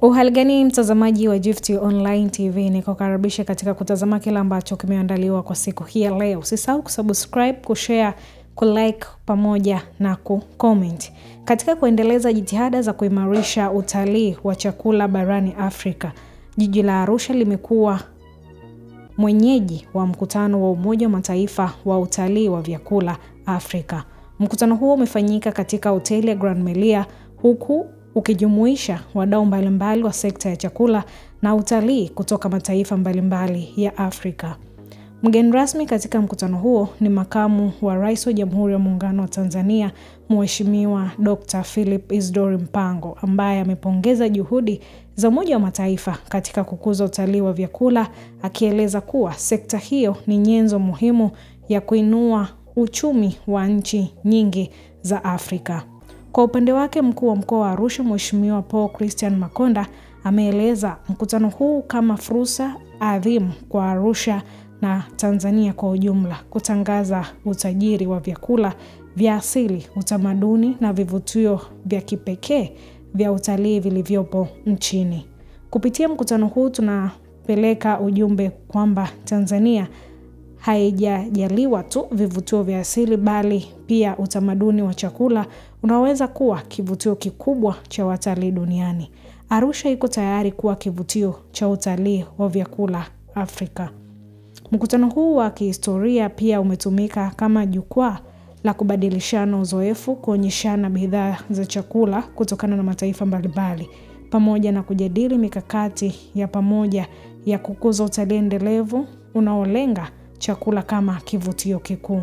Uhali gani mtazamaji wa Gift Online TV, nikukaribisha katika kutazama kila ambacho kimeandaliwa kwa siku hii ya leo. Usisahau kusubscribe, kushare, kulike pamoja na kucomment. Katika kuendeleza jitihada za kuimarisha utalii wa chakula barani Afrika, jiji la Arusha limekuwa mwenyeji wa mkutano wa Umoja wa Mataifa wa utalii wa vyakula Afrika. Mkutano huo umefanyika katika hoteli ya Grand Melia, huku ukijumuisha wadau mbalimbali wa sekta ya chakula na utalii kutoka mataifa mbalimbali ya Afrika. Mgeni rasmi katika mkutano huo ni Makamu wa Rais wa Jamhuri ya Muungano wa Tanzania, Mheshimiwa Dr. Philip Isdor Mpango, ambaye amepongeza juhudi za Umoja wa Mataifa katika kukuza utalii wa vyakula, akieleza kuwa sekta hiyo ni nyenzo muhimu ya kuinua uchumi wa nchi nyingi za Afrika. Kwa upande wake, mkuu wa mkoa wa Arusha Mheshimiwa Paul Christian Makonda ameeleza mkutano huu kama fursa adhimu kwa Arusha na Tanzania kwa ujumla kutangaza utajiri wa vyakula vya asili, utamaduni na vivutio vya kipekee vya utalii vilivyopo nchini. Kupitia mkutano huu tunapeleka ujumbe kwamba Tanzania haijajaliwa tu vivutio vya asili, bali pia utamaduni wa chakula unaweza kuwa kivutio kikubwa cha watalii duniani. Arusha iko tayari kuwa kivutio cha utalii wa vyakula Afrika. Mkutano huu wa kihistoria pia umetumika kama jukwaa la kubadilishana uzoefu, kuonyeshana bidhaa za chakula kutokana na mataifa mbalimbali, pamoja na kujadili mikakati ya pamoja ya kukuza utalii endelevu unaolenga chakula kama kivutio kikuu.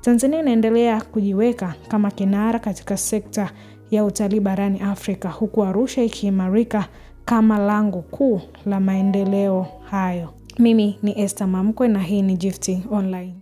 Tanzania inaendelea kujiweka kama kinara katika sekta ya utalii barani Afrika, huku Arusha ikiimarika kama lango kuu la maendeleo hayo. Mimi ni Esther Mamkwe na hii ni Gift Online.